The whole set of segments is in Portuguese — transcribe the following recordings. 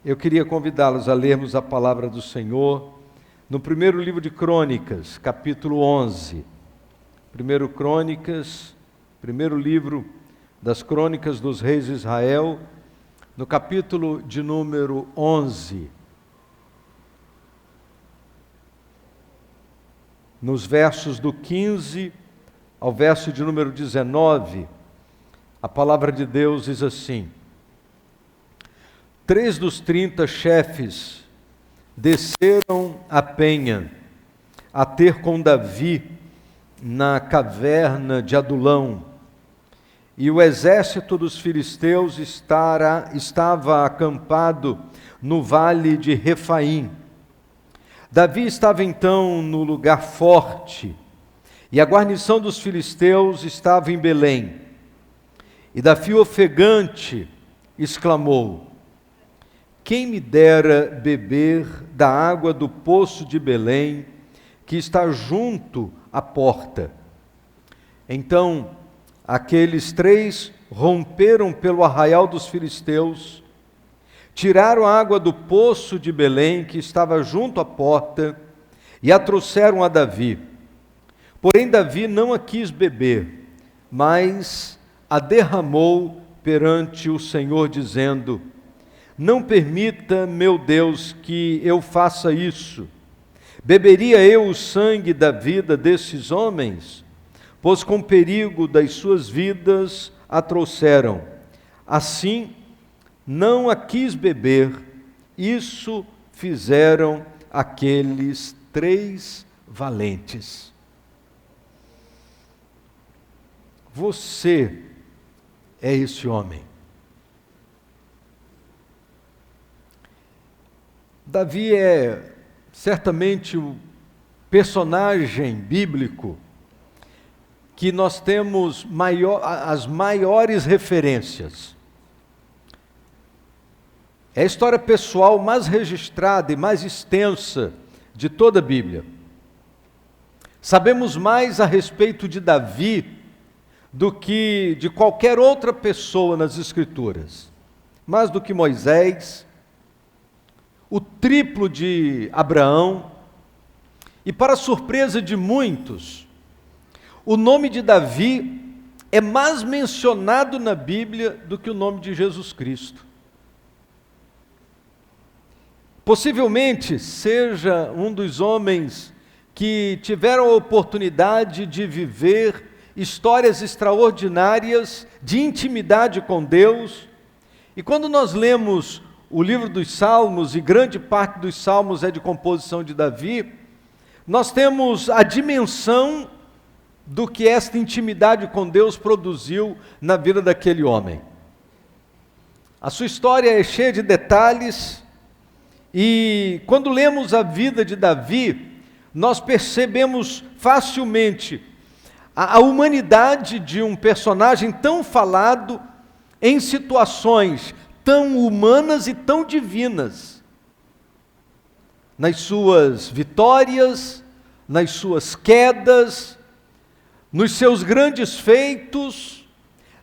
Eu queria convidá-los a lermos a palavra do Senhor no primeiro livro de Crônicas, capítulo 11. Primeiro livro das Crônicas dos Reis de Israel, no capítulo de número 11. Nos versos do 15 ao verso de número 19, a palavra de Deus diz assim: 3 dos 30 chefes desceram a penha a ter com Davi na caverna de Adulão, e o exército dos filisteus estava acampado no vale de Refaim. Davi estava então no lugar forte, e a guarnição dos filisteus estava em Belém. E Davi, ofegante, exclamou: quem me dera beber da água do poço de Belém, que está junto à porta. Então, aqueles 3 romperam pelo arraial dos filisteus, tiraram a água do poço de Belém, que estava junto à porta, e a trouxeram a Davi. Porém, Davi não a quis beber, mas a derramou perante o Senhor, dizendo: não permita, meu Deus, que eu faça isso. Beberia eu o sangue da vida desses homens? Pois com perigo das suas vidas a trouxeram. Assim, não a quis beber. Isso fizeram aqueles 3 valentes. Você é esse homem. Davi é certamente o personagem bíblico que nós temos as maiores referências. É a história pessoal mais registrada e mais extensa de toda a Bíblia. Sabemos mais a respeito de Davi do que de qualquer outra pessoa nas Escrituras. Mais do que Moisés, o triplo de Abraão, e para surpresa de muitos, o nome de Davi é mais mencionado na Bíblia do que o nome de Jesus Cristo. Possivelmente seja um dos homens que tiveram a oportunidade de viver histórias extraordinárias de intimidade com Deus. E quando nós lemos o livro dos Salmos, e grande parte dos Salmos é de composição de Davi, nós temos a dimensão do que esta intimidade com Deus produziu na vida daquele homem. A sua história é cheia de detalhes, e quando lemos a vida de Davi, nós percebemos facilmente a humanidade de um personagem tão falado em situações tão humanas e tão divinas, nas suas vitórias, nas suas quedas, nos seus grandes feitos,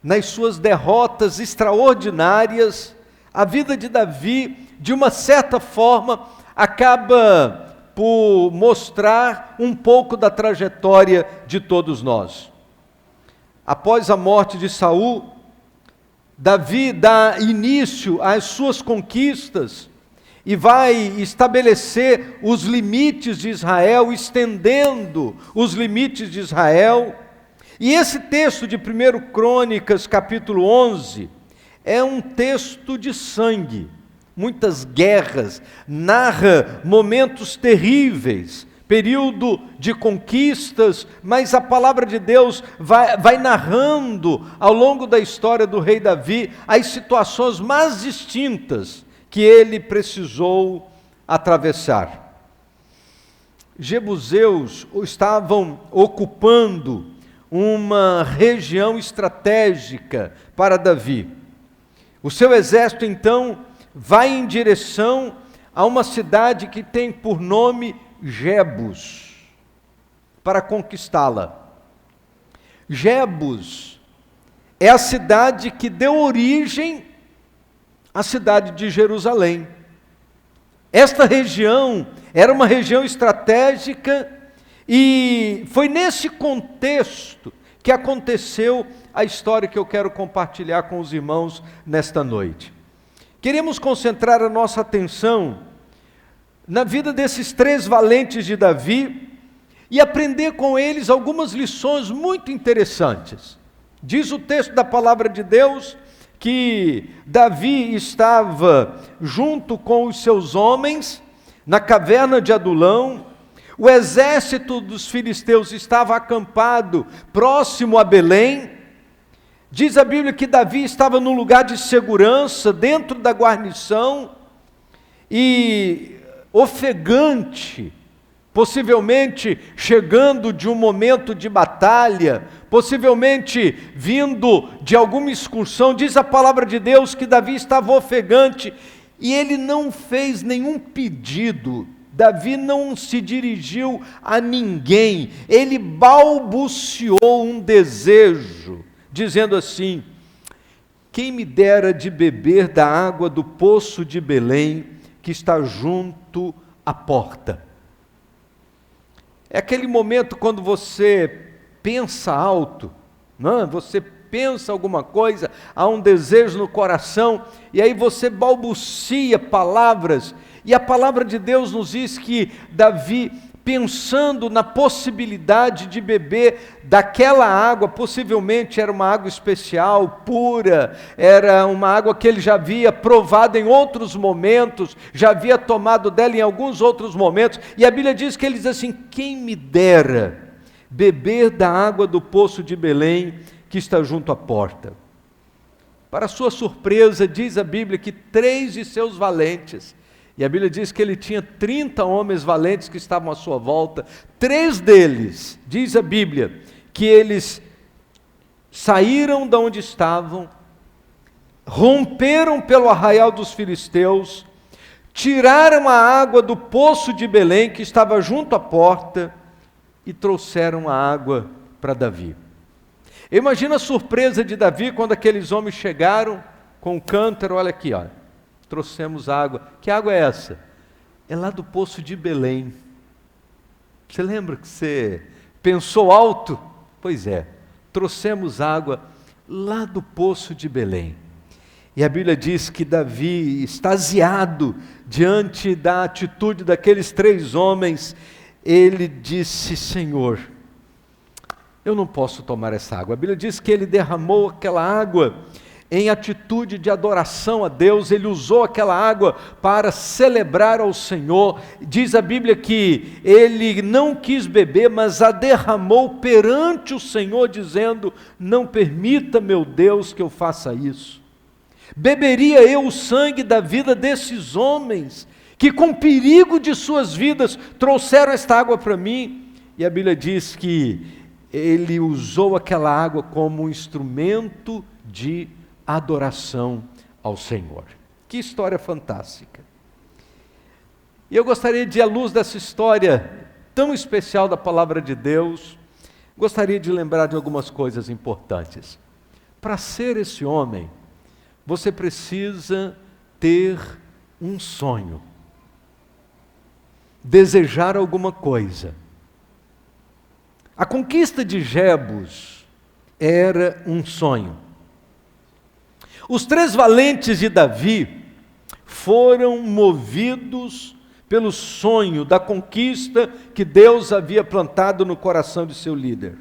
nas suas derrotas extraordinárias. A vida de Davi, de uma certa forma, acaba por mostrar um pouco da trajetória de todos nós. Após a morte de Saul, Davi dá início às suas conquistas e vai estabelecer os limites de Israel, estendendo os limites de Israel. E esse texto de 1 Crônicas, capítulo 11, é um texto de sangue, muitas guerras, narra momentos terríveis, período de conquistas, mas a palavra de Deus vai narrando ao longo da história do rei Davi as situações mais distintas que ele precisou atravessar. Jebuseus estavam ocupando uma região estratégica para Davi. O seu exército então vai em direção a uma cidade que tem por nome Jebus, para conquistá-la. Jebus é a cidade que deu origem à cidade de Jerusalém. Esta região era uma região estratégica e foi nesse contexto que aconteceu a história que eu quero compartilhar com os irmãos nesta noite. Queremos concentrar a nossa atenção na vida desses 3 valentes de Davi e aprender com eles algumas lições muito interessantes. Diz o texto da palavra de Deus que Davi estava junto com os seus homens na caverna de Adulão, o exército dos filisteus estava acampado próximo a Belém. Diz a Bíblia que Davi estava num lugar de segurança, dentro da guarnição, e ofegante, possivelmente chegando de um momento de batalha, possivelmente vindo de alguma excursão. Diz a palavra de Deus que Davi estava ofegante e ele não fez nenhum pedido. Davi não se dirigiu a ninguém, ele balbuciou um desejo, dizendo assim: quem me dera de beber da água do poço de Belém, que está junto à porta. É aquele momento quando você pensa alto, não? Você pensa alguma coisa, há um desejo no coração, e aí você balbucia palavras, e a palavra de Deus nos diz que Davi, pensando na possibilidade de beber daquela água, possivelmente era uma água especial, pura, era uma água que ele já havia provado em outros momentos, já havia tomado dela em alguns outros momentos, e a Bíblia diz que ele diz assim: quem me dera beber da água do poço de Belém, que está junto à porta. Para sua surpresa, diz a Bíblia que 3 de seus valentes, e a Bíblia diz que ele tinha 30 homens valentes que estavam à sua volta, 3 deles, diz a Bíblia, que eles saíram de onde estavam, romperam pelo arraial dos filisteus, tiraram a água do poço de Belém, que estava junto à porta, e trouxeram a água para Davi. Imagina a surpresa de Davi quando aqueles homens chegaram com o cântaro. Olha aqui, ó, trouxemos água. Que água é essa? É lá do poço de Belém. Você lembra que você pensou alto? Pois é, trouxemos água lá do poço de Belém. E a Bíblia diz que Davi, extasiado diante da atitude daqueles 3 homens, ele disse: Senhor, eu não posso tomar essa água. A Bíblia diz que ele derramou aquela água em atitude de adoração a Deus, ele usou aquela água para celebrar ao Senhor. Diz a Bíblia que ele não quis beber, mas a derramou perante o Senhor, dizendo: não permita, meu Deus, que eu faça isso. Beberia eu o sangue da vida desses homens, que com perigo de suas vidas trouxeram esta água para mim? E a Bíblia diz que ele usou aquela água como um instrumento de adoração ao Senhor. Que história fantástica! E eu gostaria de, à luz dessa história tão especial da palavra de Deus, gostaria de lembrar de algumas coisas importantes. Para ser esse homem, você precisa ter um sonho, desejar alguma coisa. A conquista de Jebus era um sonho. Os 3 valentes de Davi foram movidos pelo sonho da conquista que Deus havia plantado no coração de seu líder.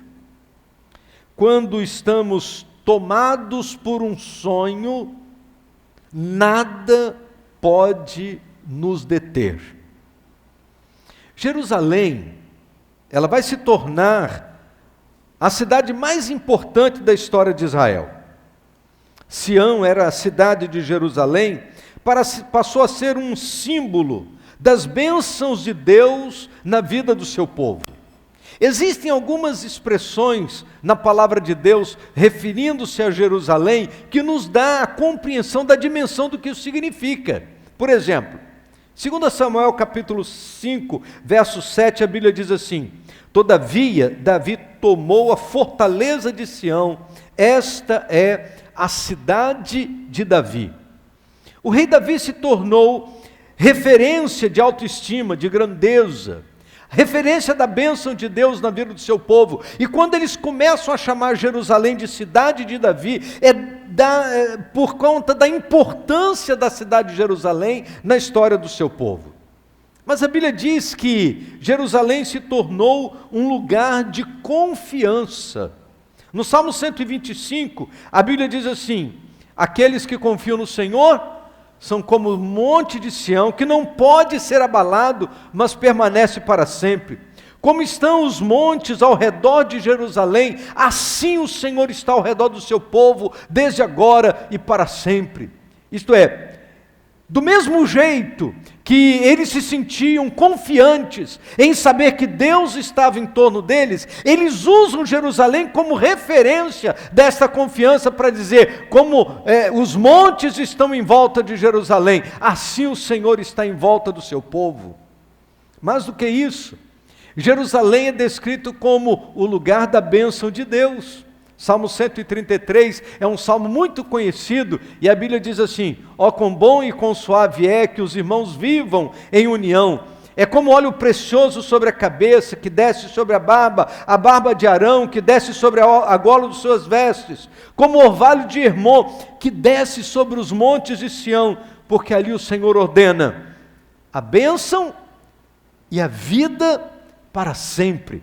Quando estamos tomados por um sonho, nada pode nos deter. Jerusalém, ela vai se tornar a cidade mais importante da história de Israel. Sião era a cidade de Jerusalém, passou a ser um símbolo das bênçãos de Deus na vida do seu povo. Existem algumas expressões na palavra de Deus, referindo-se a Jerusalém, que nos dá a compreensão da dimensão do que isso significa. Por exemplo, 2 Samuel capítulo 5, verso 7, a Bíblia diz assim: todavia, Davi tomou a fortaleza de Sião, esta é a cidade de Davi. O rei Davi se tornou referência de autoestima, de grandeza, referência da bênção de Deus na vida do seu povo. E quando eles começam a chamar Jerusalém de cidade de Davi, por conta da importância da cidade de Jerusalém na história do seu povo. Mas a Bíblia diz que Jerusalém se tornou um lugar de confiança. No Salmo 125, a Bíblia diz assim: aqueles que confiam no Senhor são como o monte de Sião, que não pode ser abalado, mas permanece para sempre. Como estão os montes ao redor de Jerusalém, assim o Senhor está ao redor do seu povo, desde agora e para sempre. Isto é, do mesmo jeito que eles se sentiam confiantes em saber que Deus estava em torno deles, eles usam Jerusalém como referência dessa confiança para dizer, como os montes estão em volta de Jerusalém, assim o Senhor está em volta do seu povo. Mais do que isso, Jerusalém é descrito como o lugar da bênção de Deus. Salmo 133 é um salmo muito conhecido, e a Bíblia diz assim: ó, quão bom e quão suave é que os irmãos vivam em união. É como óleo precioso sobre a cabeça, que desce sobre a barba de Arão, que desce sobre a gola de suas vestes, como orvalho de Hermon, que desce sobre os montes de Sião, porque ali o Senhor ordena a bênção e a vida para sempre.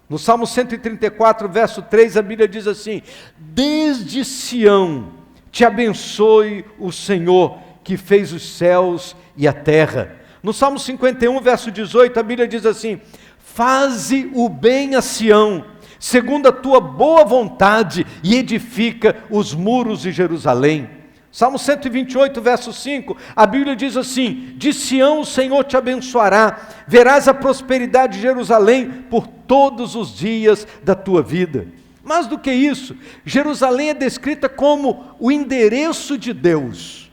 No Salmo 134, verso 3, a Bíblia diz assim: desde Sião te abençoe o Senhor, que fez os céus e a terra. No Salmo 51, verso 18, a Bíblia diz assim: faze o bem a Sião, segundo a tua boa vontade, e edifica os muros de Jerusalém. Salmo 128, verso 5, a Bíblia diz assim: de Sião o Senhor te abençoará, verás a prosperidade de Jerusalém por todos os dias da tua vida. Mais do que isso, Jerusalém é descrita como o endereço de Deus,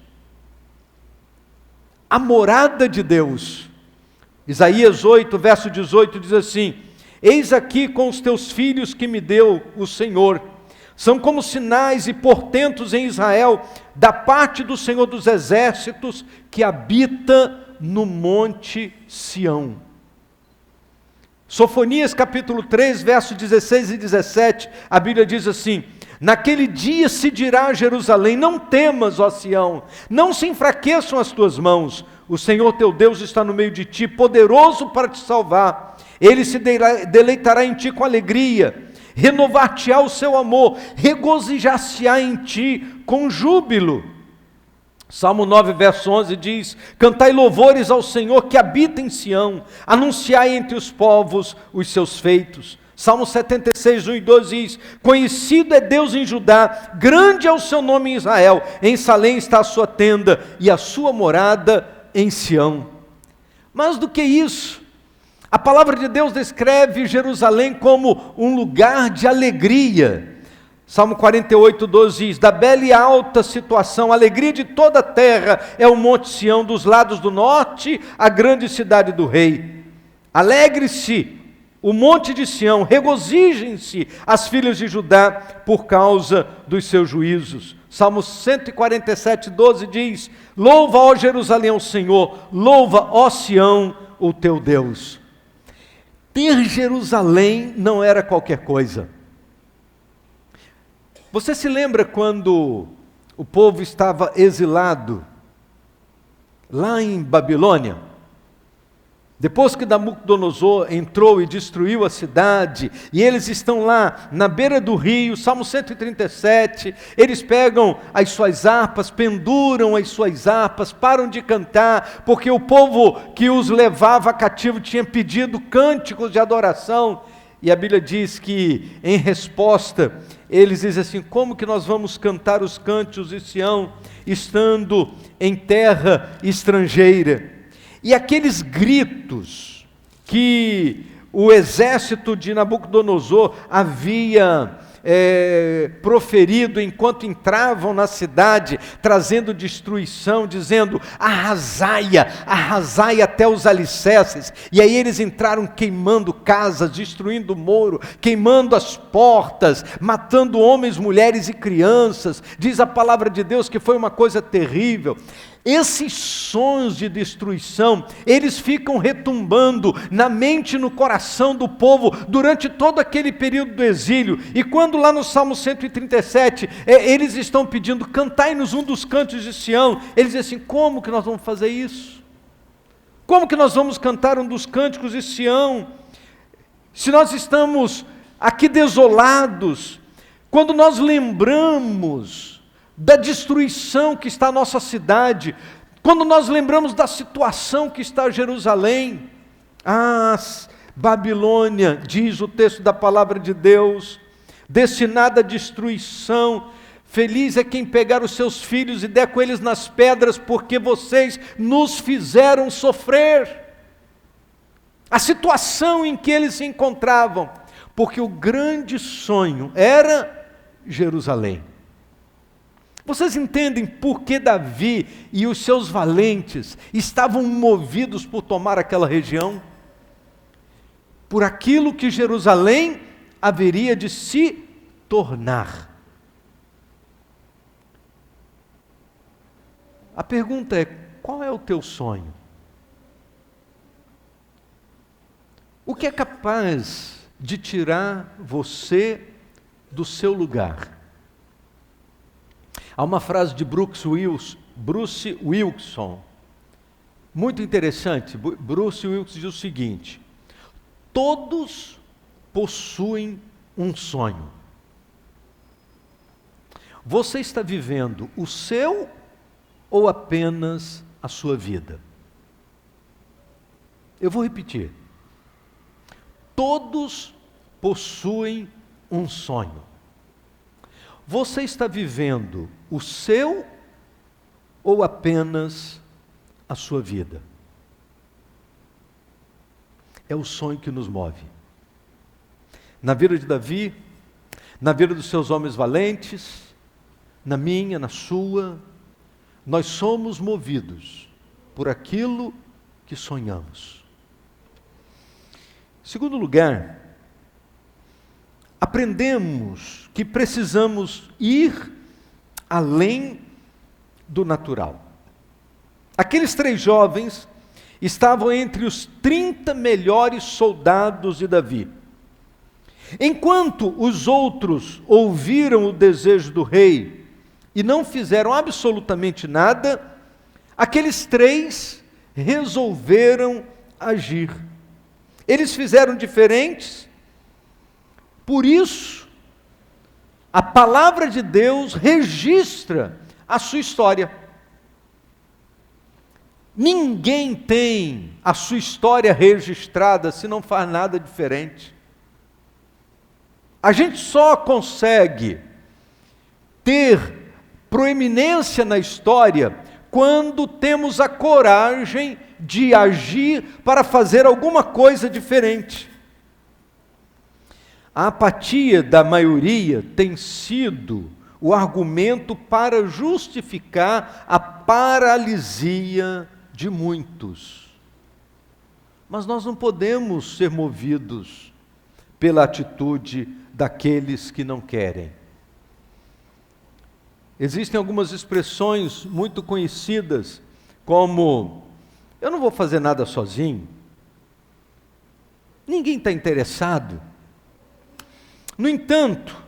a morada de Deus. Isaías 8, verso 18 diz assim: eis aqui com os teus filhos que me deu o Senhor, são como sinais e portentos em Israel, da parte do Senhor dos exércitos, que habita no monte Sião. Sofonias capítulo 3, versos 16 e 17, a Bíblia diz assim: naquele dia se dirá a Jerusalém: não temas, ó Sião, não se enfraqueçam as tuas mãos, o Senhor teu Deus está no meio de ti, poderoso para te salvar, ele se deleitará em ti com alegria, renovar-te-á o seu amor, regozijar-se-á em ti com júbilo. Salmo 9, verso 11 diz: cantai louvores ao Senhor que habita em Sião, anunciai entre os povos os seus feitos. Salmo 76, 1 e 2 diz: conhecido é Deus em Judá, grande é o seu nome em Israel, em Salém está a sua tenda e a sua morada em Sião. Mais do que isso, a palavra de Deus descreve Jerusalém como um lugar de alegria. Salmo 48, 12 diz: da bela e alta situação, a alegria de toda a terra é o monte Sião, dos lados do norte, a grande cidade do rei. Alegre-se o monte de Sião, regozijem-se as filhas de Judá por causa dos seus juízos. Salmo 147, 12 diz: louva, ó Jerusalém, o Senhor, louva, ó Sião, o teu Deus. Ter Jerusalém não era qualquer coisa. Você se lembra quando o povo estava exilado lá em Babilônia? Depois que Nabucodonosor entrou e destruiu a cidade, e eles estão lá na beira do rio, Salmo 137, eles pegam as suas harpas, penduram as suas harpas, param de cantar, porque o povo que os levava cativo tinha pedido cânticos de adoração, e a Bíblia diz que, em resposta, eles dizem assim: como que nós vamos cantar os cânticos de Sião, estando em terra estrangeira? E aqueles gritos que o exército de Nabucodonosor havia proferido enquanto entravam na cidade, trazendo destruição, dizendo: arrasai-a, arrasai até os alicerces. E aí eles entraram queimando casas, destruindo o muro, queimando as portas, matando homens, mulheres e crianças. Diz a palavra de Deus que foi uma coisa terrível. esses sons de destruição, eles ficam retumbando na mente e no coração do povo durante todo aquele período do exílio. E quando lá no Salmo 137, eles estão pedindo, cantai-nos um dos cantos de Sião, eles dizem assim, como que nós vamos fazer isso? Como que nós vamos cantar um dos cânticos de Sião? Se nós estamos aqui desolados, quando nós lembramos da destruição que está a nossa cidade, quando nós lembramos da situação que está Jerusalém, Babilônia, diz o texto da palavra de Deus, destinada à destruição, feliz é quem pegar os seus filhos e der com eles nas pedras, porque vocês nos fizeram sofrer. A situação em que eles se encontravam, porque o grande sonho era Jerusalém. Vocês entendem por que Davi e os seus valentes estavam movidos por tomar aquela região? Por aquilo que Jerusalém haveria de se tornar. A pergunta é, qual é o teu sonho? O que é capaz de tirar você do seu lugar? Há uma frase de Bruce Wilkinson, muito interessante. Bruce Wilkinson diz o seguinte: todos possuem um sonho. Você está vivendo o seu ou apenas a sua vida? Eu vou repetir. Todos possuem um sonho. Você está vivendo o seu ou apenas a sua vida? É o sonho que nos move. Na vida de Davi, na vida dos seus homens valentes, na minha, na sua, nós somos movidos por aquilo que sonhamos. Em segundo lugar, aprendemos que precisamos ir além do natural. Aqueles 3 jovens estavam entre os 30 melhores soldados de Davi. Enquanto os outros ouviram o desejo do rei e não fizeram absolutamente nada, aqueles 3 resolveram agir. Eles fizeram diferentes, por isso, a palavra de Deus registra a sua história. Ninguém tem a sua história registrada se não faz nada diferente. A gente só consegue ter proeminência na história quando temos a coragem de agir para fazer alguma coisa diferente. A apatia da maioria tem sido o argumento para justificar a paralisia de muitos. Mas nós não podemos ser movidos pela atitude daqueles que não querem. Existem algumas expressões muito conhecidas, como: eu não vou fazer nada sozinho, ninguém está interessado. No entanto,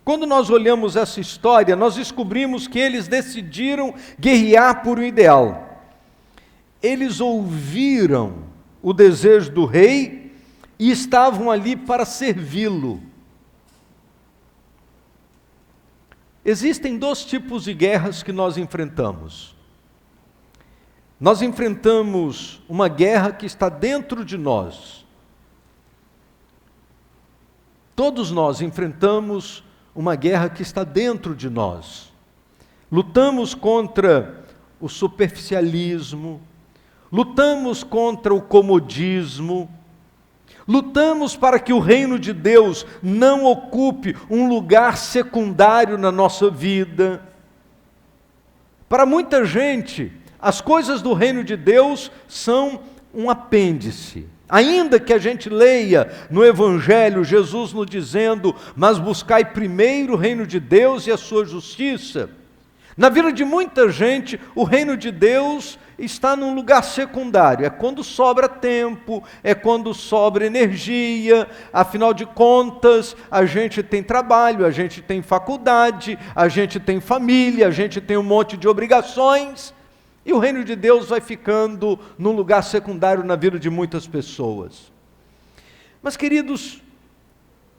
quando nós olhamos essa história, nós descobrimos que eles decidiram guerrear por um ideal. Eles ouviram o desejo do rei e estavam ali para servi-lo. Existem 2 tipos de guerras que nós enfrentamos. Nós enfrentamos uma guerra que está dentro de nós. Todos nós enfrentamos uma guerra que está dentro de nós. Lutamos contra o superficialismo, lutamos contra o comodismo, lutamos para que o reino de Deus não ocupe um lugar secundário na nossa vida. Para muita gente, as coisas do reino de Deus são um apêndice. Ainda que a gente leia no Evangelho Jesus nos dizendo: mas buscai primeiro o reino de Deus e a sua justiça. Na vida de muita gente, o reino de Deus está num lugar secundário. É quando sobra tempo, é quando sobra energia. Afinal de contas, a gente tem trabalho, a gente tem faculdade, a gente tem família, a gente tem um monte de obrigações. E o reino de Deus vai ficando num lugar secundário na vida de muitas pessoas. Mas, queridos,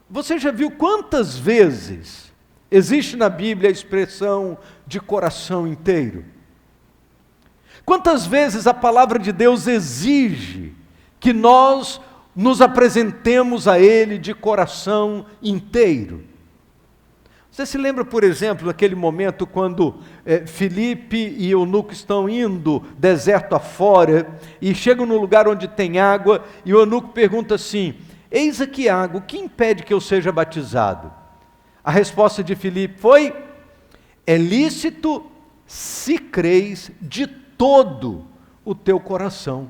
você já viu quantas vezes existe na Bíblia a expressão de coração inteiro? Quantas vezes a palavra de Deus exige que nós nos apresentemos a Ele de coração inteiro? Você se lembra, por exemplo, daquele momento quando Filipe e Eunuco estão indo deserto afora e chegam no lugar onde tem água e o Eunuco pergunta assim: eis aqui água, o que impede que eu seja batizado? A resposta de Filipe foi: é lícito se creis de todo o teu coração.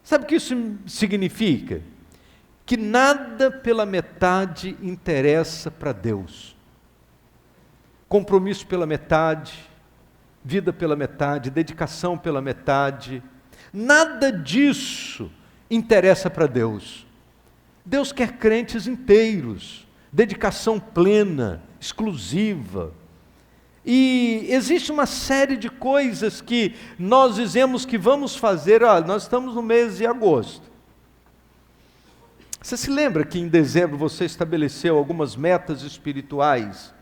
Sabe o que isso significa? Que nada pela metade interessa para Deus. Compromisso pela metade, vida pela metade, dedicação pela metade, nada disso interessa para Deus. Deus quer crentes inteiros, dedicação plena, exclusiva. E existe uma série de coisas que nós dizemos que vamos fazer. Nós estamos no mês de agosto. Você se lembra que em dezembro você estabeleceu algumas metas espirituais?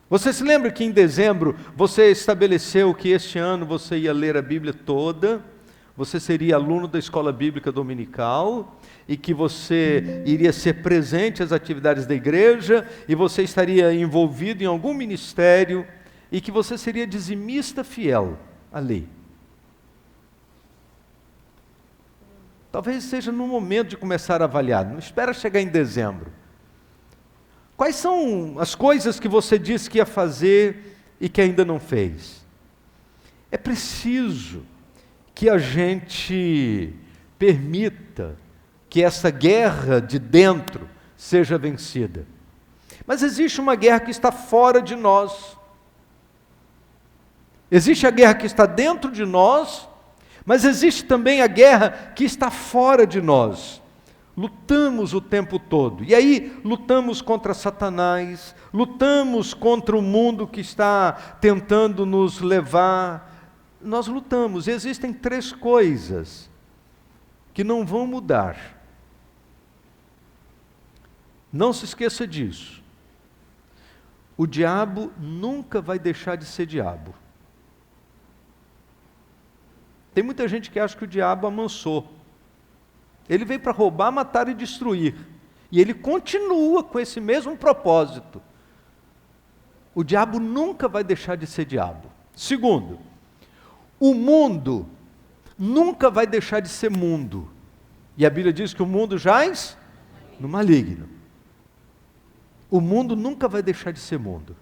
Você se lembra que em dezembro você estabeleceu que este ano você ia ler a Bíblia toda, você seria aluno da escola bíblica dominical, e que você iria ser presente às atividades da igreja, e você estaria envolvido em algum ministério, e que você seria dizimista fiel à lei. Talvez seja no momento de começar a avaliar, não espera chegar em dezembro. Quais são as coisas que você disse que ia fazer e que ainda não fez? É preciso que a gente permita que essa guerra de dentro seja vencida. Mas existe uma guerra que está fora de nós. Existe a guerra que está dentro de nós, mas existe também a guerra que está fora de nós. Lutamos o tempo todo. E aí lutamos contra Satanás, lutamos contra o mundo que está tentando nos levar. Nós lutamos. E existem 3 coisas que não vão mudar. Não se esqueça disso. O diabo nunca vai deixar de ser diabo. Tem muita gente que acha que o diabo amansou. Ele veio para roubar, matar e destruir. E ele continua com esse mesmo propósito. O diabo nunca vai deixar de ser diabo. Segundo, o mundo nunca vai deixar de ser mundo. E a Bíblia diz que o mundo jaz no maligno. O mundo nunca vai deixar de ser mundo.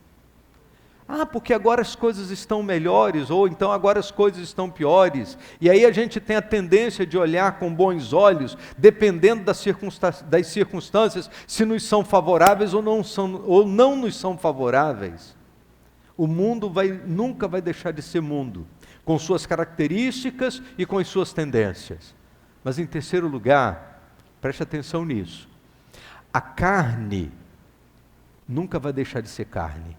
Porque agora as coisas estão melhores, ou então agora as coisas estão piores. E aí a gente tem a tendência de olhar com bons olhos, dependendo das circunstâncias, se nos são favoráveis ou não nos são favoráveis. O mundo nunca vai deixar de ser mundo, com suas características e com as suas tendências. Mas em terceiro lugar, preste atenção nisso, a carne nunca vai deixar de ser carne.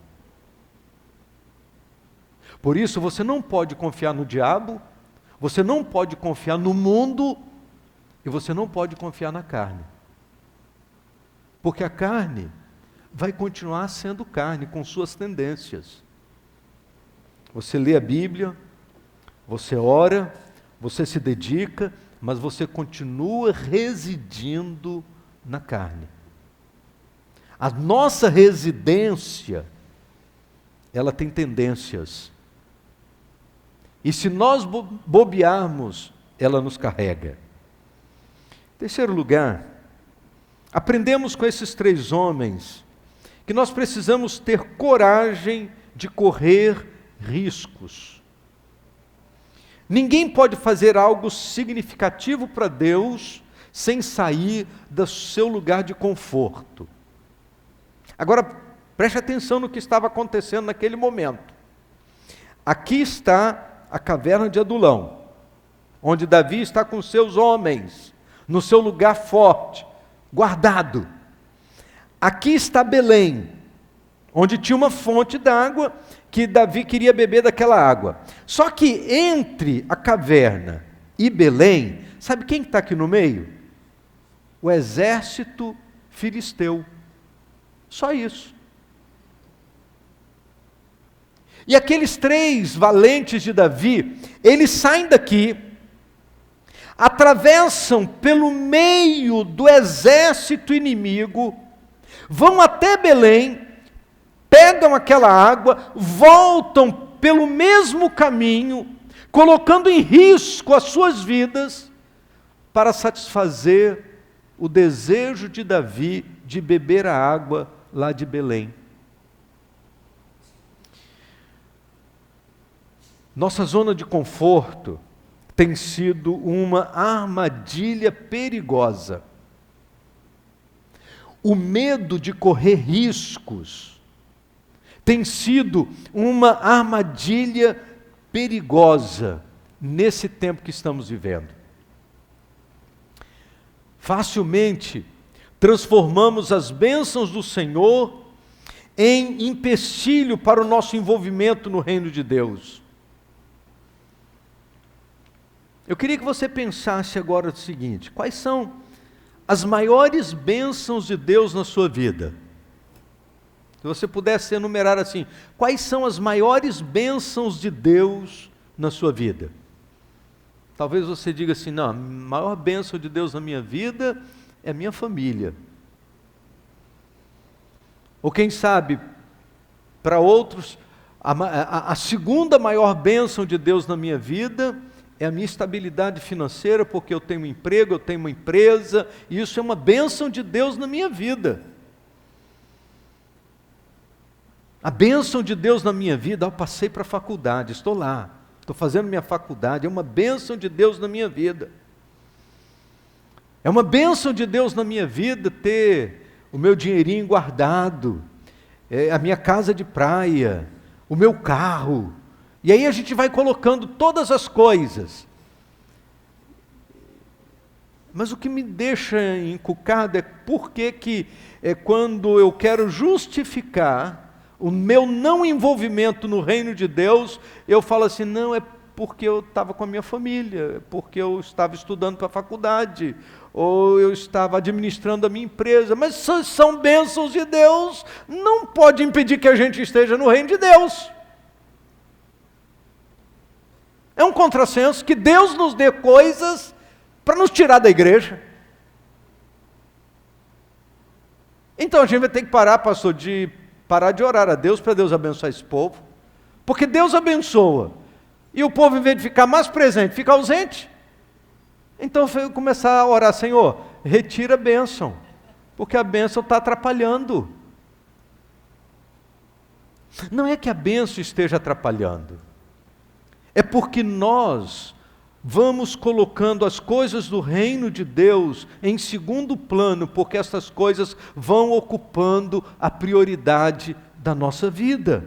Por isso você não pode confiar no diabo, você não pode confiar no mundo, e você não pode confiar na carne. Porque a carne vai continuar sendo carne, com suas tendências. Você lê a Bíblia, você ora, você se dedica, mas você continua residindo na carne. A nossa residência, ela tem tendências. E se nós bobearmos, ela nos carrega. Terceiro lugar, aprendemos com esses 3 homens que nós precisamos ter coragem de correr riscos. Ninguém pode fazer algo significativo para Deus sem sair do seu lugar de conforto. Agora, Preste atenção no que estava acontecendo naquele momento. Aqui está a caverna de Adulão, onde Davi está com seus homens, no seu lugar forte, guardado. Aqui está Belém, onde tinha uma fonte d'água que Davi queria beber daquela água. Só que entre a caverna e Belém, sabe quem está aqui no meio? O exército filisteu. Só isso. E aqueles 3 valentes de Davi, eles saem daqui, atravessam pelo meio do exército inimigo, vão até Belém, pegam aquela água, voltam pelo mesmo caminho, colocando em risco as suas vidas, para satisfazer o desejo de Davi de beber a água lá de Belém. Nossa zona de conforto tem sido uma armadilha perigosa. O medo de correr riscos tem sido uma armadilha perigosa nesse tempo que estamos vivendo. Facilmente transformamos as bênçãos do Senhor em empecilho para o nosso envolvimento no reino de Deus. Eu queria que você pensasse agora o seguinte: quais são as maiores bênçãos de Deus na sua vida? Se você pudesse enumerar assim, quais são as maiores bênçãos de Deus na sua vida? Talvez você diga assim: não, a maior bênção de Deus na minha vida é a minha família. Ou quem sabe, para outros, a segunda maior bênção de Deus na minha vida é a minha estabilidade financeira, porque eu tenho um emprego, eu tenho uma empresa, e isso é uma bênção de Deus na minha vida. A bênção de Deus na minha vida, eu passei para a faculdade, estou lá, estou fazendo minha faculdade, é uma bênção de Deus na minha vida. É uma bênção de Deus na minha vida ter o meu dinheirinho guardado, a minha casa de praia, o meu carro. E aí a gente vai colocando todas as coisas. Mas o que me deixa encucado é por que quando eu quero justificar o meu não envolvimento no reino de Deus, eu falo assim: não, é porque eu estava com a minha família, é porque eu estava estudando para a faculdade, ou eu estava administrando a minha empresa. Mas são bênçãos de Deus, não pode impedir que a gente esteja no reino de Deus. É um contrassenso que Deus nos dê coisas para nos tirar da igreja. Então a gente vai ter que parar, pastor, parar de orar a Deus para Deus abençoar esse povo. Porque Deus abençoa. E o povo, em vez de ficar mais presente, fica ausente. Então foi começar a orar: Senhor, retira a bênção, porque a bênção está atrapalhando. Não é que a bênção esteja atrapalhando, é porque nós vamos colocando as coisas do reino de Deus em segundo plano, porque essas coisas vão ocupando a prioridade da nossa vida.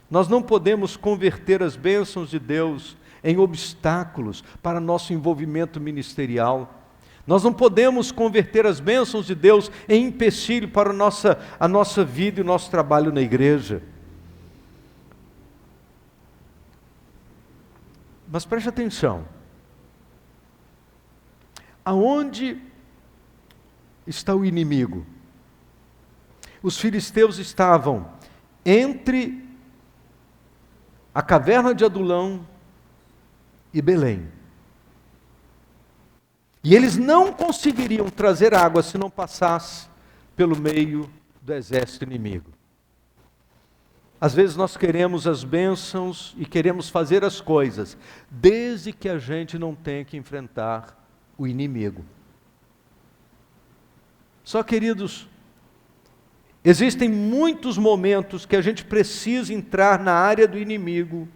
Nós não podemos converter as bênçãos de Deus em obstáculos para nosso envolvimento ministerial. Nós não podemos converter as bênçãos de Deus em empecilho para a nossa vida e o nosso trabalho na igreja. Mas preste atenção. Aonde está o inimigo? Os filisteus estavam entre a caverna de Adulão e Belém. E eles não conseguiriam trazer água se não passasse pelo meio do exército inimigo. Às vezes nós queremos as bênçãos e queremos fazer as coisas, desde que a gente não tenha que enfrentar o inimigo. Só, queridos, existem muitos momentos que a gente precisa entrar na área do inimigo,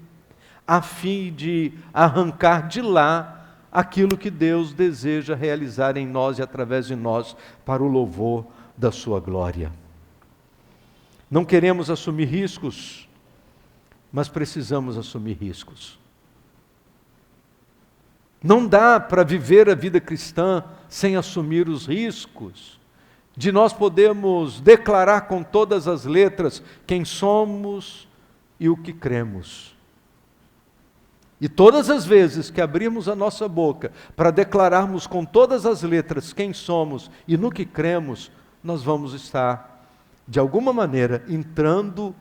a fim de arrancar de lá aquilo que Deus deseja realizar em nós e através de nós, para o louvor da sua glória. Não queremos assumir riscos, mas precisamos assumir riscos. Não dá para viver a vida cristã sem assumir os riscos de nós podermos declarar com todas as letras quem somos e o que cremos. E todas as vezes que abrimos a nossa boca para declararmos com todas as letras quem somos e no que cremos, nós vamos estar, de alguma maneira, entrando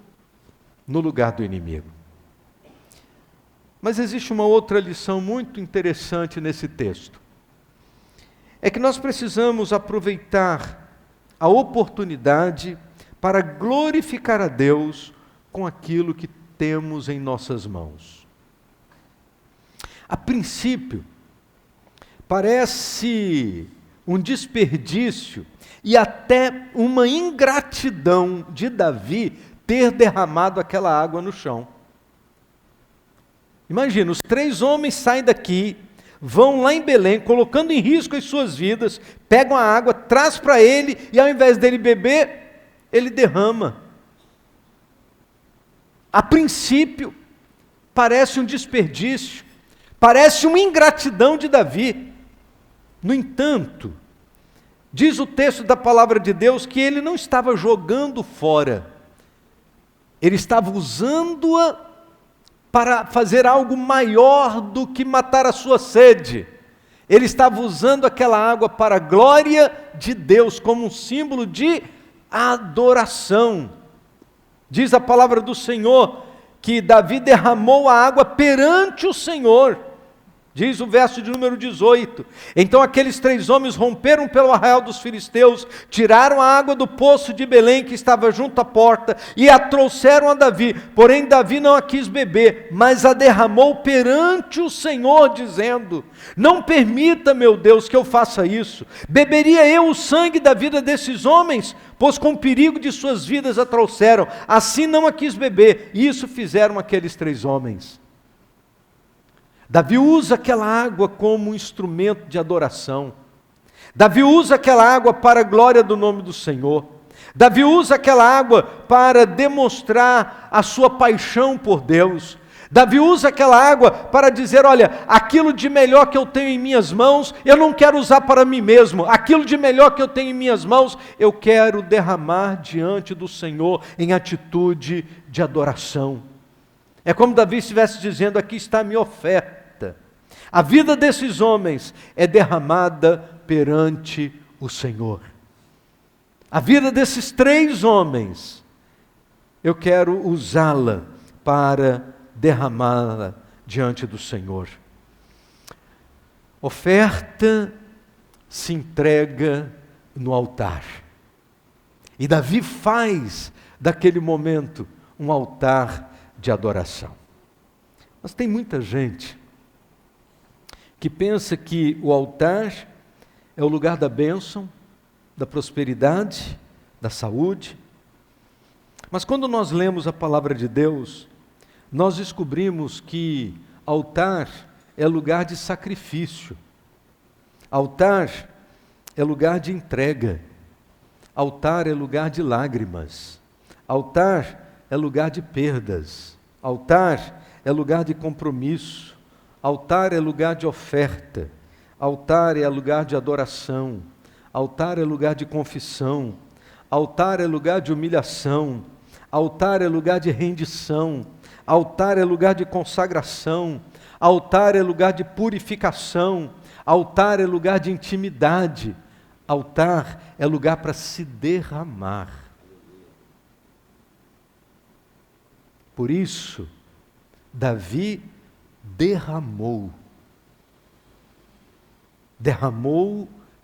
no lugar do inimigo. Mas existe uma outra lição muito interessante nesse texto. É que nós precisamos aproveitar a oportunidade para glorificar a Deus com aquilo que temos em nossas mãos. A princípio, parece um desperdício e até uma ingratidão de Davi ter derramado aquela água no chão. Imagina, os 3 homens saem daqui, vão lá em Belém, colocando em risco as suas vidas, pegam a água, traz para ele, e ao invés dele beber, ele derrama. A princípio, parece um desperdício, parece uma ingratidão de Davi. No entanto, diz o texto da palavra de Deus que ele não estava jogando fora, ele estava usando-a para fazer algo maior do que matar a sua sede. Ele estava usando aquela água para a glória de Deus, como um símbolo de adoração. Diz a palavra do Senhor que Davi derramou a água perante o Senhor. Diz o verso de número 18. Então aqueles 3 homens romperam pelo arraial dos filisteus, tiraram a água do poço de Belém, que estava junto à porta, e a trouxeram a Davi. Porém Davi não a quis beber, mas a derramou perante o Senhor, dizendo: não permita, meu Deus, que eu faça isso. Beberia eu o sangue da vida desses homens? Pois com perigo de suas vidas a trouxeram. Assim não a quis beber. E isso fizeram aqueles 3 homens. Davi usa aquela água como um instrumento de adoração. Davi usa aquela água para a glória do nome do Senhor. Davi usa aquela água para demonstrar a sua paixão por Deus. Davi usa aquela água para dizer: olha, aquilo de melhor que eu tenho em minhas mãos, eu não quero usar para mim mesmo. Aquilo de melhor que eu tenho em minhas mãos, eu quero derramar diante do Senhor em atitude de adoração. É como Davi estivesse dizendo: aqui está a minha oferta. A vida desses homens é derramada perante o Senhor. A vida desses 3 homens, eu quero usá-la para derramá-la diante do Senhor. Oferta se entrega no altar. E Davi faz daquele momento um altar de adoração. Mas tem muita gente que pensa que o altar é o lugar da bênção, da prosperidade, da saúde. Mas quando nós lemos a palavra de Deus, nós descobrimos que altar é lugar de sacrifício. Altar é lugar de entrega. Altar é lugar de lágrimas. Altar é lugar de perdas. Altar é lugar de compromisso. Altar é lugar de oferta. Altar é lugar de adoração. Altar é lugar de confissão. Altar é lugar de humilhação. Altar é lugar de rendição. Altar é lugar de consagração. Altar é lugar de purificação. Altar é lugar de intimidade. Altar é lugar para se derramar. Por isso, Davi derramou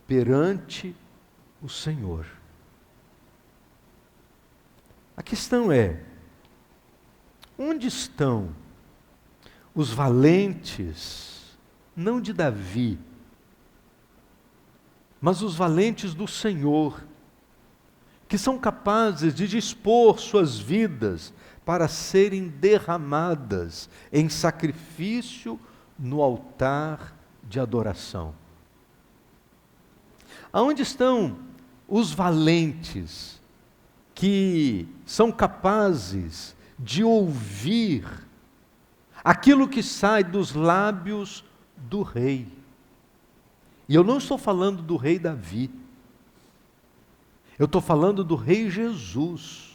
perante o Senhor. A questão é: onde estão os valentes, não de Davi, mas os valentes do Senhor, que são capazes de dispor suas vidas para serem derramadas em sacrifício no altar de adoração? Aonde estão os valentes que são capazes de ouvir aquilo que sai dos lábios do rei. E eu não estou falando do rei Davi. Eu estou falando do rei Jesus.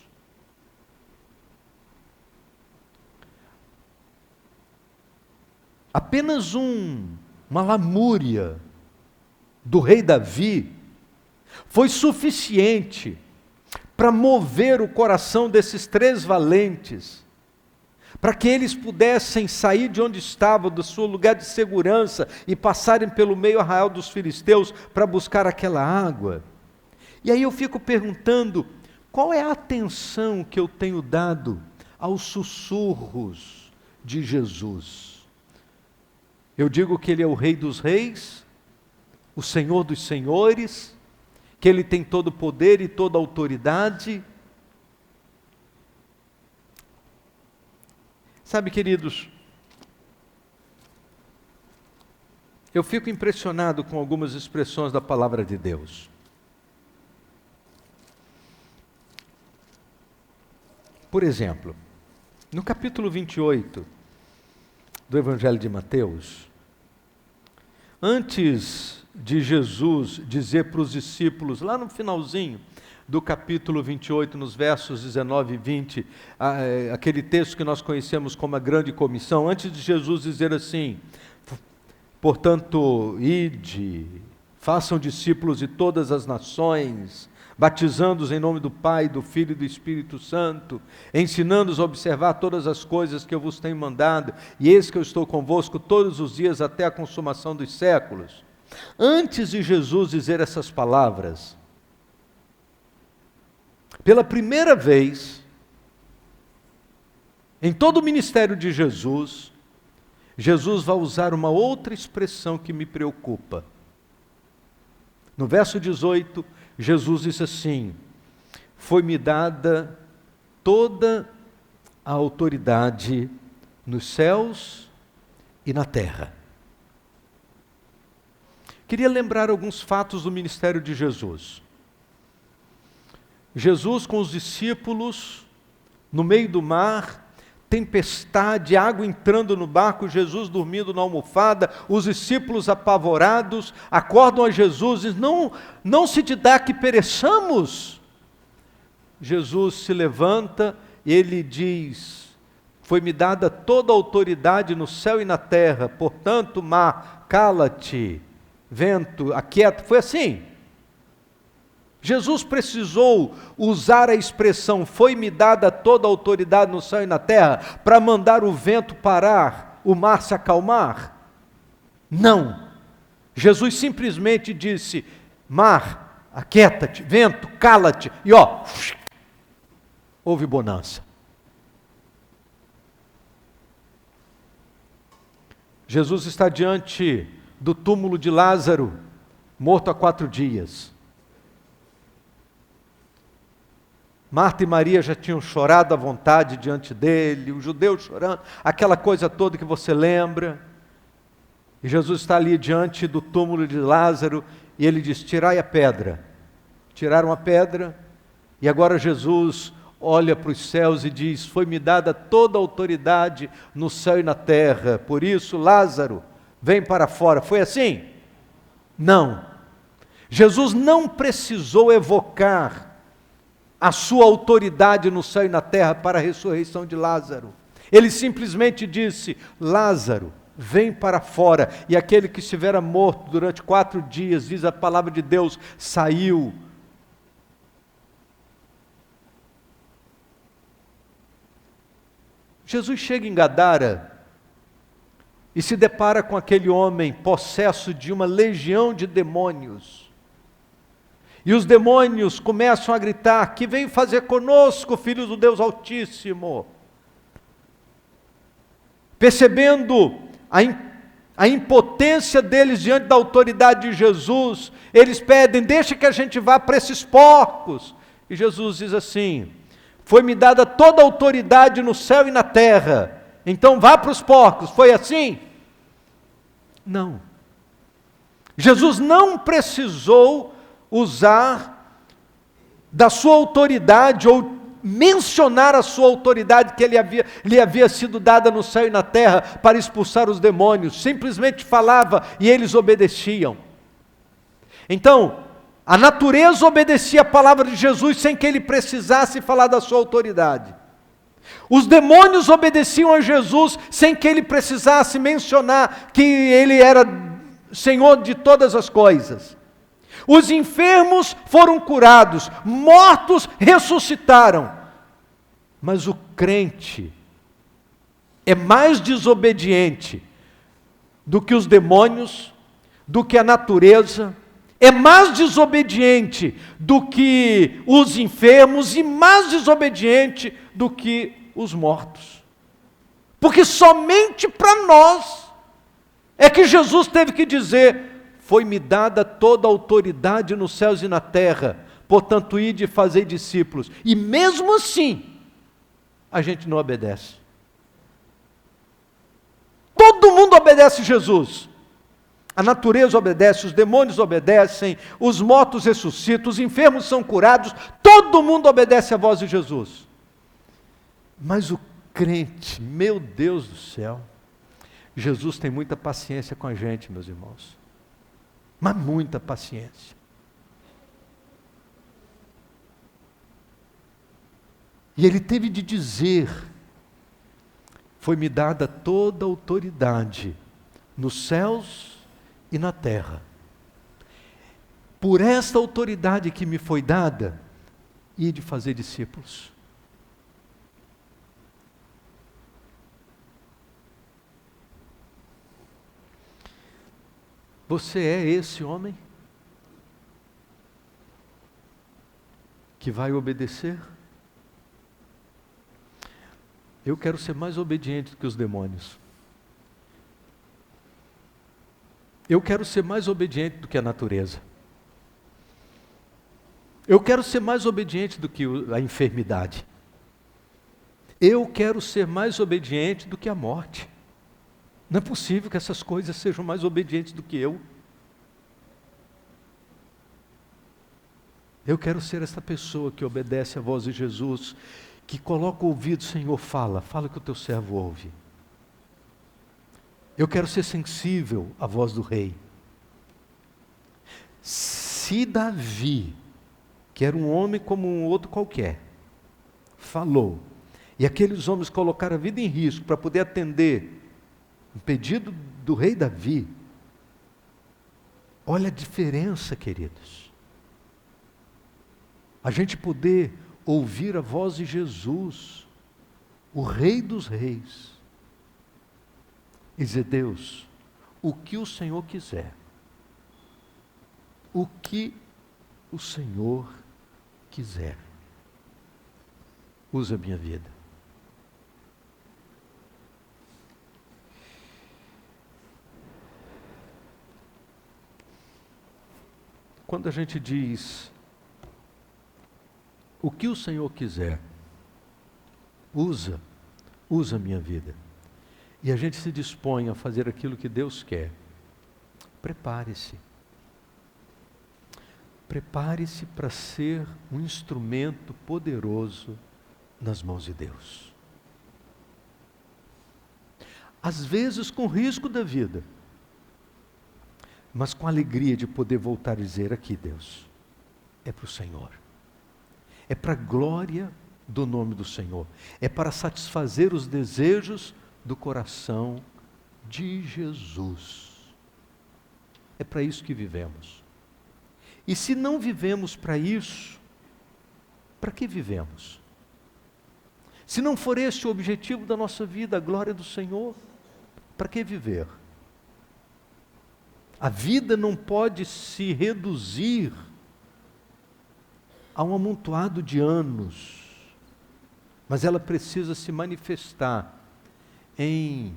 Apenas uma lamúria do rei Davi foi suficiente para mover o coração desses 3 valentes, para que eles pudessem sair de onde estavam, do seu lugar de segurança, e passarem pelo meio arraial dos filisteus para buscar aquela água. E aí eu fico perguntando, qual é a atenção que eu tenho dado aos sussurros de Jesus? Eu digo que Ele é o Rei dos Reis, o Senhor dos Senhores, que Ele tem todo o poder e toda a autoridade. Sabe, queridos, eu fico impressionado com algumas expressões da palavra de Deus. Por exemplo, no capítulo 28 do Evangelho de Mateus, antes de Jesus dizer para os discípulos, lá no finalzinho do capítulo 28, nos versos 19 e 20, aquele texto que nós conhecemos como a grande comissão, antes de Jesus dizer assim, portanto, ide, façam discípulos de todas as nações, batizando-os em nome do Pai, do Filho e do Espírito Santo, ensinando-os a observar todas as coisas que eu vos tenho mandado, e eis que eu estou convosco todos os dias até a consumação dos séculos. Antes de Jesus dizer essas palavras, pela primeira vez, em todo o ministério de Jesus, Jesus vai usar uma outra expressão que me preocupa. No verso 18, Jesus disse assim, foi-me dada toda a autoridade nos céus e na terra. Queria lembrar alguns fatos do ministério de Jesus. Jesus com os discípulos, no meio do mar, tempestade, água entrando no barco, Jesus dormindo na almofada, os discípulos apavorados, acordam a Jesus e dizem, não se te dá que pereçamos. Jesus se levanta e ele diz, foi-me dada toda a autoridade no céu e na terra, portanto, mar, cala-te, vento, aquieta. Foi assim. Jesus precisou usar a expressão, foi-me dada toda a autoridade no céu e na terra, para mandar o vento parar, o mar se acalmar? Não. Jesus simplesmente disse, mar, aquieta-te, vento, cala-te, e houve bonança. Jesus está diante do túmulo de Lázaro, morto há 4 dias. Marta e Maria já tinham chorado à vontade diante dele, os judeus chorando, aquela coisa toda que você lembra. E Jesus está ali diante do túmulo de Lázaro e ele diz, tirai a pedra. Tiraram a pedra e agora Jesus olha para os céus e diz, foi-me dada toda a autoridade no céu e na terra, por isso, Lázaro, vem para fora. Foi assim? Não. Jesus não precisou evocar a sua autoridade no céu e na terra para a ressurreição de Lázaro. Ele simplesmente disse, Lázaro, vem para fora. E aquele que estivera morto durante 4 dias, diz a palavra de Deus, saiu. Jesus chega em Gadara e se depara com aquele homem possesso de uma legião de demônios. E os demônios começam a gritar, que vem fazer conosco, filhos do Deus Altíssimo. Percebendo a impotência deles diante da autoridade de Jesus, eles pedem, deixa que a gente vá para esses porcos. E Jesus diz assim, foi-me dada toda a autoridade no céu e na terra, então vá para os porcos. Foi assim? Não. Jesus não precisou usar da sua autoridade ou mencionar a sua autoridade que lhe havia sido dada no céu e na terra para expulsar os demônios. Simplesmente falava e eles obedeciam. Então, a natureza obedecia a palavra de Jesus sem que ele precisasse falar da sua autoridade. Os demônios obedeciam a Jesus sem que ele precisasse mencionar que ele era Senhor de todas as coisas. Os enfermos foram curados, mortos ressuscitaram. Mas o crente é mais desobediente do que os demônios, do que a natureza, é mais desobediente do que os enfermos e mais desobediente do que os mortos. Porque somente para nós é que Jesus teve que dizer: foi-me dada toda a autoridade nos céus e na terra, portanto ide e fazei discípulos. E mesmo assim, a gente não obedece. Todo mundo obedece Jesus. A natureza obedece, os demônios obedecem, os mortos ressuscitam, os enfermos são curados, todo mundo obedece à voz de Jesus. Mas o crente, meu Deus do céu, Jesus tem muita paciência com a gente, meus irmãos. Mas muita paciência. E ele teve de dizer: foi-me dada toda a autoridade nos céus e na terra. Por esta autoridade que me foi dada, ide fazer discípulos. Você é esse homem que vai obedecer? Eu quero ser mais obediente do que os demônios. Eu quero ser mais obediente do que a natureza. Eu quero ser mais obediente do que a enfermidade. Eu quero ser mais obediente do que a morte. Não é possível que essas coisas sejam mais obedientes do que eu. Eu quero ser essa pessoa que obedece à voz de Jesus, que coloca o ouvido: Senhor, fala que o teu servo ouve. Eu quero ser sensível à voz do rei. Se Davi, que era um homem como um outro qualquer, falou, e aqueles homens colocaram a vida em risco para poder atender um pedido do rei Davi, olha a diferença, queridos. A gente poder ouvir a voz de Jesus, o Rei dos Reis, e dizer: Deus, o que o Senhor quiser, o que o Senhor quiser, usa a minha vida. Quando a gente diz: o que o Senhor quiser, usa a minha vida, e a gente se dispõe a fazer aquilo que Deus quer, prepare-se. Prepare-se para ser um instrumento poderoso nas mãos de Deus. Às vezes com risco da vida, mas com a alegria de poder voltar a dizer: aqui, Deus, é para o Senhor. É para a glória do nome do Senhor. É para satisfazer os desejos do coração de Jesus. É para isso que vivemos. E se não vivemos para isso, para que vivemos? Se não for esse o objetivo da nossa vida, a glória do Senhor, para que viver? A vida não pode se reduzir a um amontoado de anos, mas ela precisa se manifestar em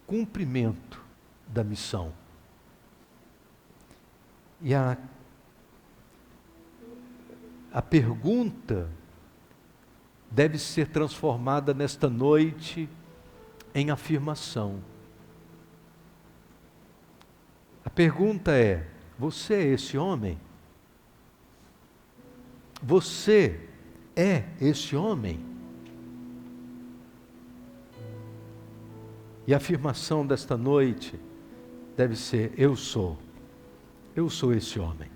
cumprimento da missão. E a pergunta deve ser transformada nesta noite em afirmação. A pergunta é: você é esse homem? Você é esse homem? E a afirmação desta noite deve ser: eu sou esse homem.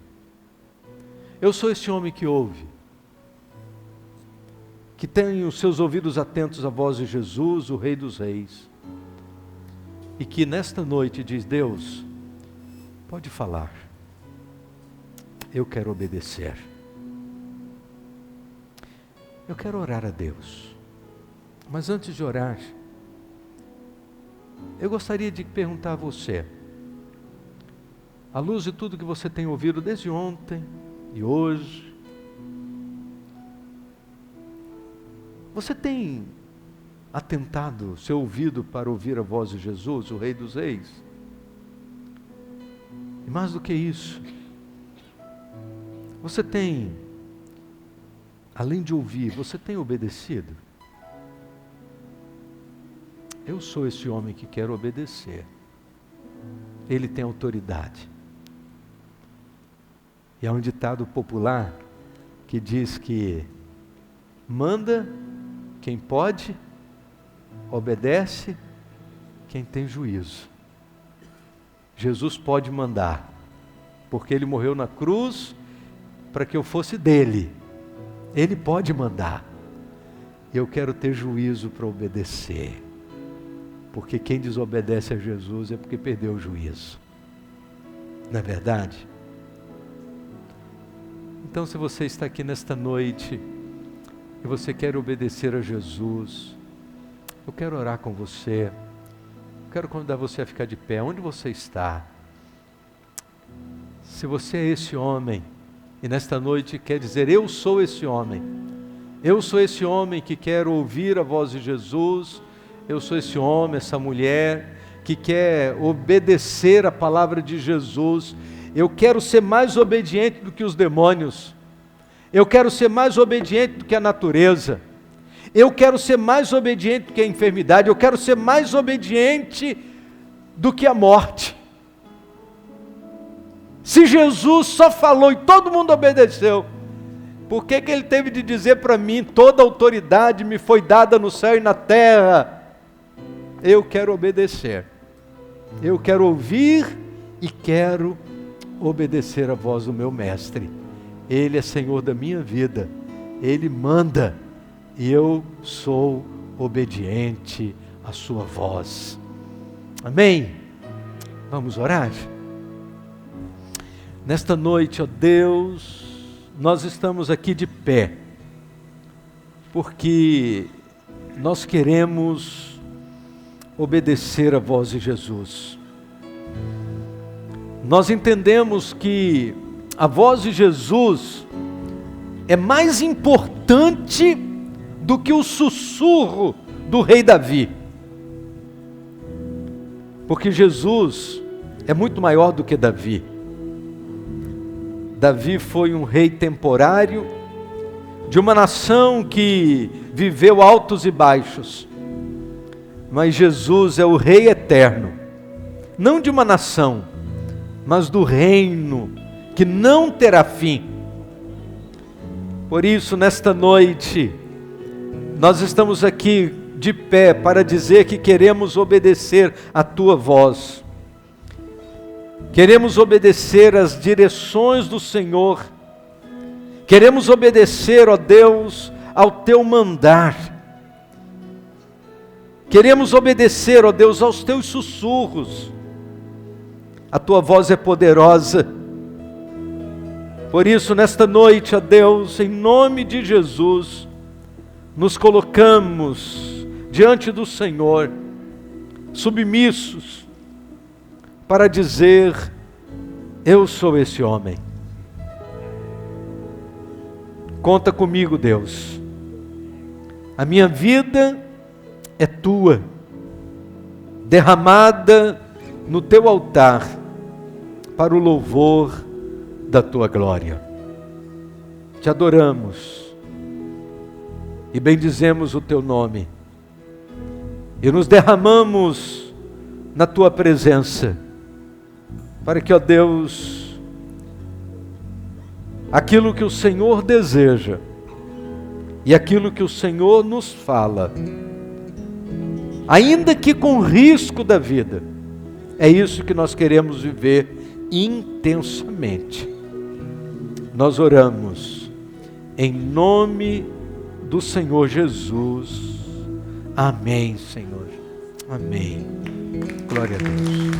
Eu sou esse homem que ouve, que tem os seus ouvidos atentos à voz de Jesus, o Rei dos Reis, e que nesta noite diz: Deus, pode falar, eu quero obedecer. Eu quero orar a Deus, mas antes de orar, eu gostaria de perguntar a você, à luz de tudo que você tem ouvido desde ontem e hoje, você tem atentado seu ouvido para ouvir a voz de Jesus, o Rei dos Reis? E mais do que isso, você tem, além de ouvir, você tem obedecido? Eu sou esse homem que quero obedecer. Ele tem autoridade. E há um ditado popular que diz que manda quem pode, obedece quem tem juízo. Jesus pode mandar, porque Ele morreu na cruz para que eu fosse dele. Ele pode mandar. Eu quero ter juízo para obedecer. Porque quem desobedece a Jesus é porque perdeu o juízo. Não é verdade? Então, se você está aqui nesta noite e você quer obedecer a Jesus, eu quero orar com você. Eu quero convidar você a ficar de pé. Onde você está? Se você é esse homem e nesta noite quer dizer: eu sou esse homem. Eu sou esse homem que quero ouvir a voz de Jesus. Eu sou esse homem, essa mulher que quer obedecer a palavra de Jesus. Eu quero ser mais obediente do que os demônios. Eu quero ser mais obediente do que a natureza. Eu quero ser mais obediente do que a enfermidade. Eu quero ser mais obediente do que a morte. Se Jesus só falou e todo mundo obedeceu, por que Ele teve de dizer para mim: toda autoridade me foi dada no céu e na terra? Eu quero obedecer. Eu quero ouvir e quero obedecer a voz do meu mestre. Ele é Senhor da minha vida. Ele manda e eu sou obediente à sua voz. Amém? Vamos orar? Nesta noite, ó Deus, nós estamos aqui de pé, porque nós queremos obedecer a voz de Jesus. Nós entendemos que a voz de Jesus é mais importante do que o sussurro do rei Davi. Porque Jesus é muito maior do que Davi. Davi foi um rei temporário, de uma nação que viveu altos e baixos. Mas Jesus é o rei eterno, não de uma nação, mas do reino que não terá fim. Por isso, nesta noite, nós estamos aqui de pé para dizer que queremos obedecer a tua voz. Queremos obedecer às direções do Senhor. Queremos obedecer, ó Deus, ao teu mandar. Queremos obedecer, ó Deus, aos teus sussurros. A tua voz é poderosa. Por isso, nesta noite, ó Deus, em nome de Jesus, nos colocamos diante do Senhor, submissos, para dizer: eu sou esse homem. Conta comigo, Deus. A minha vida é tua, derramada no teu altar, para o louvor da tua glória. Te adoramos e bendizemos o teu nome, e nos derramamos na tua presença, para que, ó Deus, aquilo que o Senhor deseja e aquilo que o Senhor nos fala, ainda que com risco da vida. É isso que nós queremos viver intensamente. Nós oramos em nome do Senhor Jesus. Amém, Senhor. Amém. Glória a Deus.